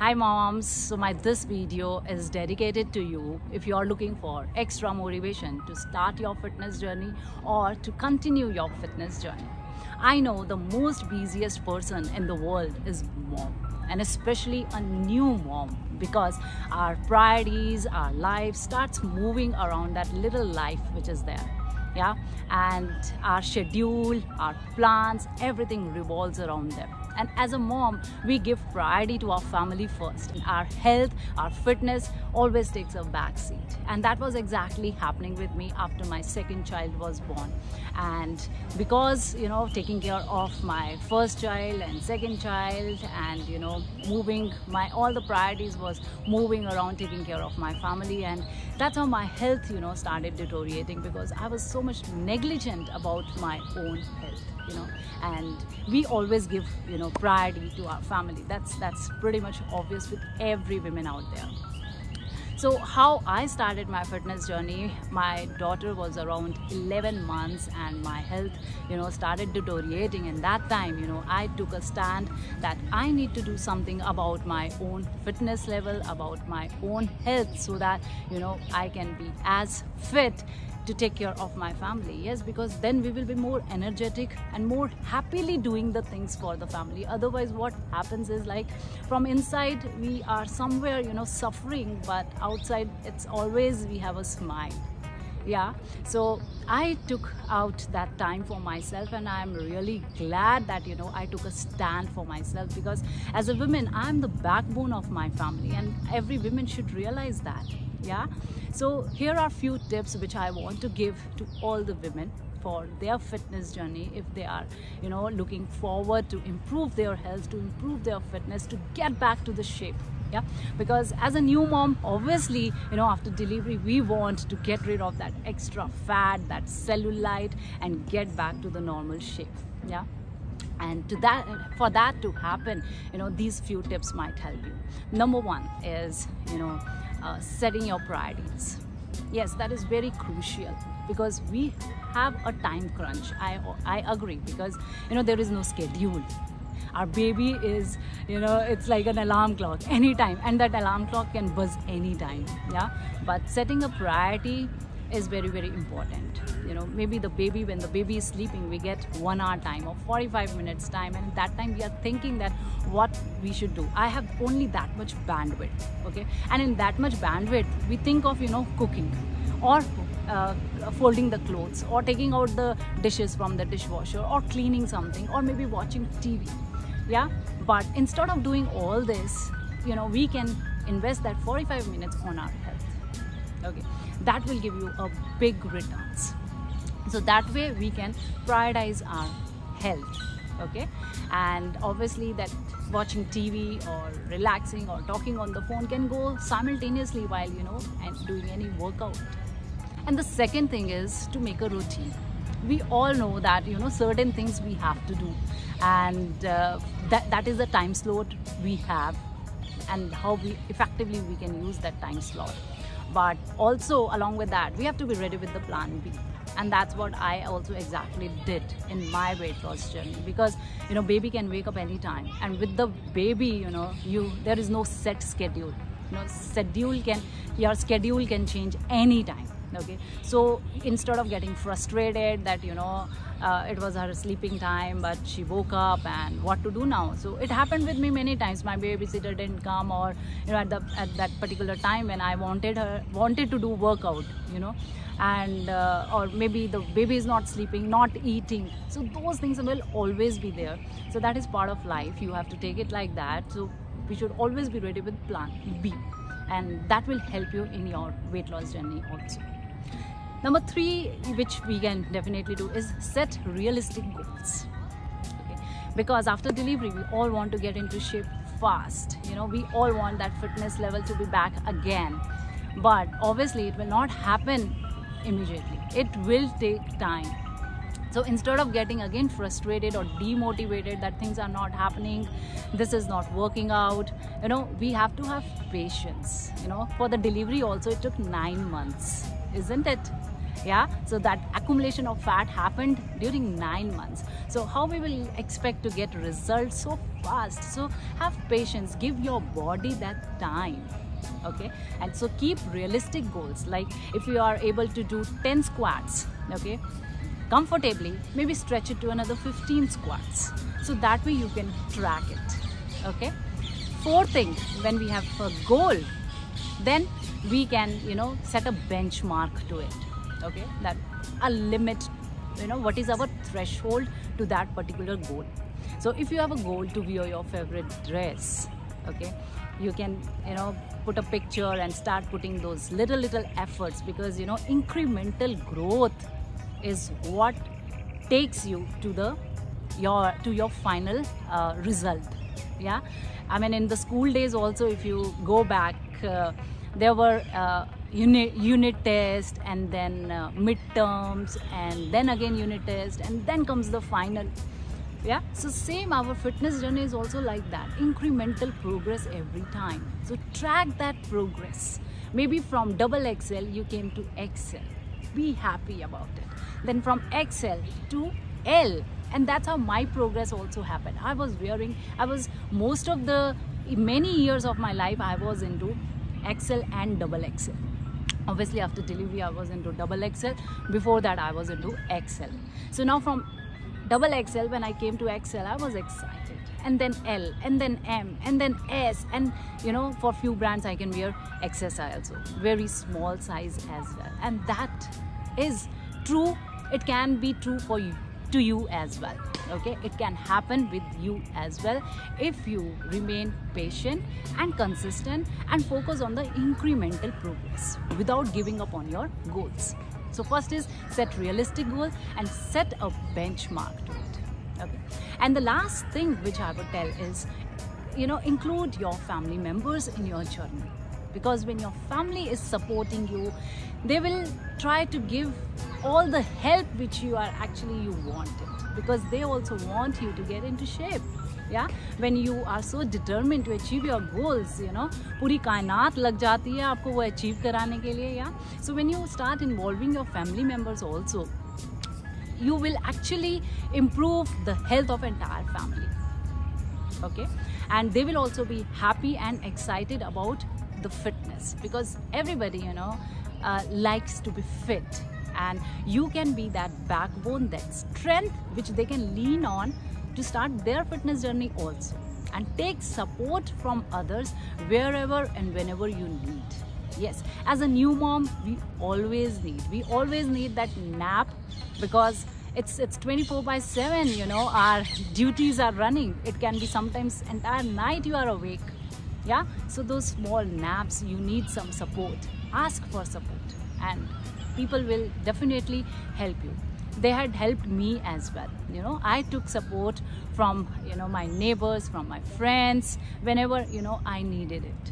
Hi moms, so this video is dedicated to you if you are looking for extra motivation to start your fitness journey or to continue your fitness journey. I know the most busiest person in the world is mom, and especially a new mom, because our priorities, our life starts moving around that little life which is there. Yeah, and our schedule, our plans, everything revolves around them. And as a mom, we give priority to our family first. Our health, our fitness always takes a back seat. And that was exactly happening with me after my second child was born. And because, taking care of my first child and second child and, moving all the priorities was moving around taking care of my family. And that's how my health, started deteriorating, because I was so much negligent about my own health. And we always give priority to our family. That's pretty much obvious with every woman out there. So how I started my fitness journey, my daughter was around 11 months and my health started deteriorating. And that time I took a stand that I need to do something about my own fitness level, about my own health, so that I can be as fit to take care of my family. Yes, because then we will be more energetic and more happily doing the things for the family. Otherwise what happens is, like, from inside we are somewhere suffering, but outside it's always we have a smile. Yeah, so I took out that time for myself, and I'm really glad that I took a stand for myself, because as a woman I'm the backbone of my family, and every woman should realize that. Yeah, so here are few tips which I want to give to all the women for their fitness journey, if they are looking forward to improve their health, to improve their fitness, to get back to the shape. Yeah, because as a new mom, obviously after delivery we want to get rid of that extra fat, that cellulite, and get back to the normal shape. Yeah, and for that to happen, these few tips might help you. Number one is setting your priorities. Yes, that is very crucial, because we have a time crunch. I agree, because there is no schedule. Our baby is it's like an alarm clock anytime, and that alarm clock can buzz anytime. Yeah, but setting a priority is very, very important. Maybe when the baby is sleeping, we get 1 hour time or 45 minutes time, and that time we are thinking that what we should do. I have only that much bandwidth, okay? And in that much bandwidth we think of cooking, or folding the clothes, or taking out the dishes from the dishwasher, or cleaning something, or maybe watching TV. Yeah, but instead of doing all this, we can invest that 45 minutes on our health. Okay, that will give you a big returns. So that way we can prioritize our health. Okay, and obviously that watching TV or relaxing or talking on the phone can go simultaneously while and doing any workout. And the second thing is to make a routine. We all know that certain things we have to do, and that is the time slot we have, and how effectively we can use that time slot. But also along with that, we have to be ready with the plan B. And that's what I also exactly did in my weight loss journey, because baby can wake up anytime, and with the baby there is no set schedule. Your schedule can change anytime. Okay, so instead of getting frustrated that it was her sleeping time but she woke up and what to do now. So it happened with me many times. My babysitter didn't come, or at that particular time when I wanted to do workout, and or maybe the baby is not sleeping, not eating. So those things will always be there. So that is part of life. You have to take it like that. So we should always be ready with plan B, and that will help you in your weight loss journey also. Number 3, which we can definitely do, is set realistic goals. Okay, because after delivery we all want to get into shape fast. We all want that fitness level to be back again, but obviously it will not happen immediately. It will take time. So instead of getting again frustrated or demotivated that things are not happening, this is not working out, we have to have patience. For the delivery also it took 9 months, isn't it? Yeah, so that accumulation of fat happened during 9 months. So how we will expect to get results so fast? So have patience, give your body that time. Okay, and so keep realistic goals. Like if you are able to do 10 squats, okay, comfortably, maybe stretch it to another 15 squats, so that way you can track it. Okay, fourth thing, when we have a goal, then we can, you know, set a benchmark to it. Okay, that a limit, you know, what is our threshold to that particular goal. So if you have a goal to wear your favorite dress, okay, you can, you know, put a picture and start putting those little efforts, because, you know, incremental growth is what takes you to your final result. Yeah, I mean, in the school days also, if you go back, there were unit test, and then midterms, and then again unit test, and then comes the final. Yeah, so same, our fitness journey is also like that, incremental progress every time. So track that progress. Maybe from XXL you came to XL, be happy about it. Then from XL to L, and that's how my progress also happened. Most of the many years of my life I was into XL and XXL. Obviously after delivery I was into XXL. Before that I was into XL. So now from XXL, when I came to XL, I was excited. And then L, and then M, and then S, and, you know, for few brands I can wear XSI also, very small size as well. And that is true. It can be true for you, to you as well. Okay, it can happen with you as well if you remain patient and consistent and focus on the incremental progress without giving up on your goals. So first is set realistic goal and set a benchmark to it. Okay, and the last thing which I would tell is, you know, include your family members in your journey, because when your family is supporting you, they will try to give all the help which you wanted, because they also want you to get into shape. Yeah, when you are so determined to achieve your goals, you know, पूरी कायनात लग जाती है आपको वो achieve कराने के लिए. Yeah, so when you start involving your family members also, you will actually improve the health of entire family. Okay, and they will also be happy and excited about the fitness, because everybody, you know, likes to be fit, and you can be that backbone, that strength which they can lean on to start their fitness journey also, and take support from others wherever and whenever you need. Yes, as a new mom, we always need that nap, because it's 24/7, you know, our duties are running. It can be sometimes entire night you are awake. Yeah, so those small naps, you need some support. Ask for support, and people will definitely help you. They had helped me as well. You know, I took support from, you know, my neighbors, from my friends, whenever, you know, I needed it.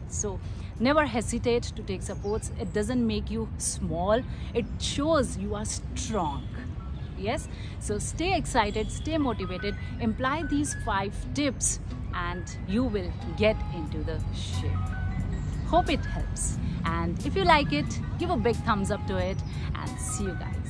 So never hesitate to take supports. It doesn't make you small, it shows you are strong. Yes, so stay excited, stay motivated, imply these 5 tips, and you will get into the shape. Hope it helps, and if you like it, give a big thumbs up to it, and see you guys.